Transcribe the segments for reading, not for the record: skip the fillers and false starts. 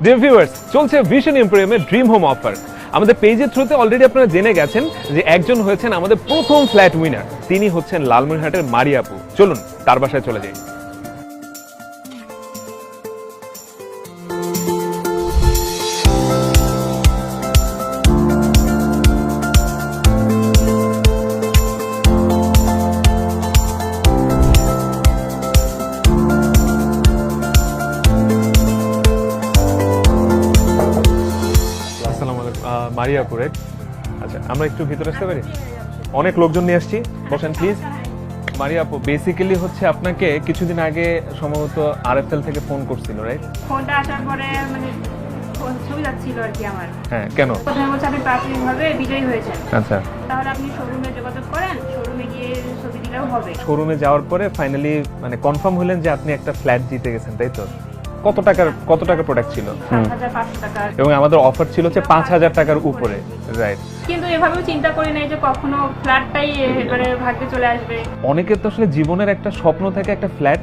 Dear viewers, চলছে vision এম্পোরিয়ামের dream home offer. আমাদের পেজের থ্রুতে অলরেডি আপনারা জেনে গেছেন যে একজন হয়েছেন আমাদের প্রথম ফ্ল্যাট উইনার। তিনি হচ্ছেন লালমনিরহাটের মারিয়া আপু। চলুন তার বাসায় চলে যাই। মারিয়া আপু, রাইট? আচ্ছা, আমরা একটু ভিতরে আসতে পারি? অনেক লোকজন নিয়ে আসছি, বসেন প্লিজ। মারিয়া আপু, বেসিক্যালি হচ্ছে আপনাকে কিছুদিন আগে সম্ভবত আরএফএল থেকে ফোন করছিল, রাইট? ফোনটা আসার পরে মানে ছবি যাচ্ছিল আর কি আমার। হ্যাঁ, কেন? প্রথমে বলছে আপনি প্রাথমিকভাবে বিজয়ী হয়েছেন, আচ্ছা, তাহলে আপনি শোরুমে যোগাযোগ করেন, শোরুমে গিয়ে ছবি দিলেও হবে। শোরুমে যাওয়ার পরে ফাইনালি মানে কনফার্ম হলেন যে আপনি একটা ফ্ল্যাট জিতে গেছেন, তাই তো? কত টাকার প্রোডাক্ট ছিল? ৭,৫০০ টাকা। এবং আমাদের অফার ছিল হচ্ছে 5,000 টাকার উপরে, রাইট? কিন্তু এভাবেও চিন্তা করি নাই যে কখনো ফ্ল্যাটটাই মানে ভাগ্যে চলে আসবে। অনেকের তো আসলে জীবনের একটা স্বপ্ন থাকে একটা ফ্ল্যাট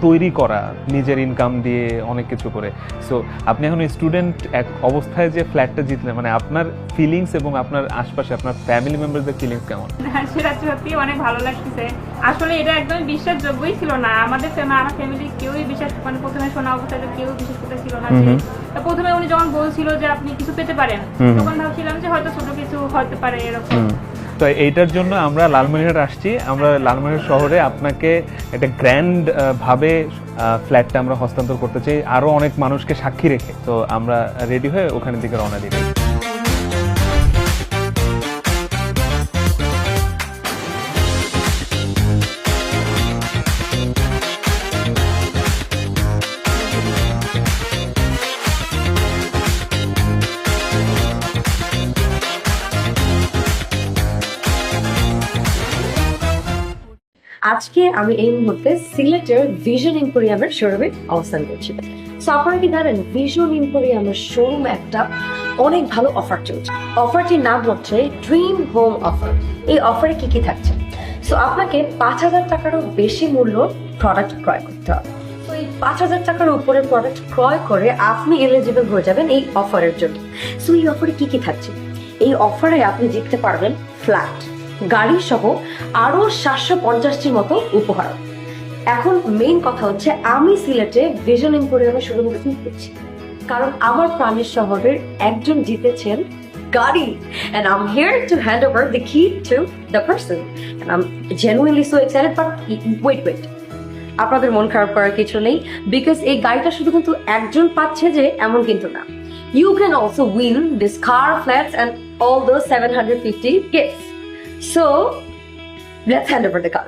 তৈরি করা, নিজের ইনকাম দিয়ে অনেক কিছু করে। সো আপনি এখন স্টুডেন্ট এক অবস্থায় যে ফ্ল্যাটটা জিতলেন, মানে আপনার ফিলিংস এবং আপনার আশপাশে আপনার ফ্যামিলি মেম্বারদের ফিলিংস কেমন? সেটা সত্যি অনেক ভালো লাগতেছে। আসলে এটা একদম বিশ্বাসযোগ্যই ছিল না। আমার ফ্যামিলি কেউই বিশ্বাস মানে প্রথমে শোনা অবস্থায় কেউ বিশ্বাস করতে ছিল না। প্রথমে উনি যখন বলছিল যে আপনি কিছু পেতে পারেন, তখন ভাবছিলাম যে হয়তো ছোট কিছু হতে পারে এরকম। তো এইটার জন্য আমরা লালমনিরহাট আসছি। আমরা লালমনিরহাট শহরে আপনাকে একটা গ্র্যান্ড ভাবে ফ্ল্যাটটা আমরা হস্তান্তর করতে চাই, আরো অনেক মানুষকে সাক্ষী রেখে। তো আমরা রেডি হয়ে ওখানের দিকে রওনা দিই। আজকে আমি এই মুহূর্তে সিলেটের ভিশন এম্পোরিয়ামের শোরুমে অবস্থান করছি। সো আপনারা কি জানেন ভিশন এম্পোরিয়ামের শোরুম একটা অনেক ভালো অফার চলছে। অফারটির নাম হচ্ছে ড্রিম হোম অফার। এই অফারে কি কি থাকছে? সো আপনাকে 5,000 টাকারও বেশি মূল্য প্রোডাক্ট ক্রয় করতে হবে। তো এই 5,000 টাকার উপরে প্রোডাক্ট ক্রয় করে আপনি এলিজিবল হয়ে যাবেন এই অফারের জন্য। সো এই অফারে কি কি থাকছে? এই অফারে আপনি জিততে পারবেন ফ্ল্যাট, গাড়ি সহ আরো 750টির মতো উপহার। এখন মেইন কথা হচ্ছে আমি সিলেটে ভিশন এম্পোরিয়ামে শুরু করছি কারণ আমার প্রাণের শহরের একজন জিতেছেন গাড়ি, and I'm here to hand over the key to the person, and I'm genuinely so excited. But wait, আপনাদের মন খারাপ করার কিছু নেই, বিকজ এই গাড়িটা শুধু কিন্তু একজন পাচ্ছে যে এমন কিন্তু না। You can also win this car, flats and all those 750 gifts. So let's hand over the car.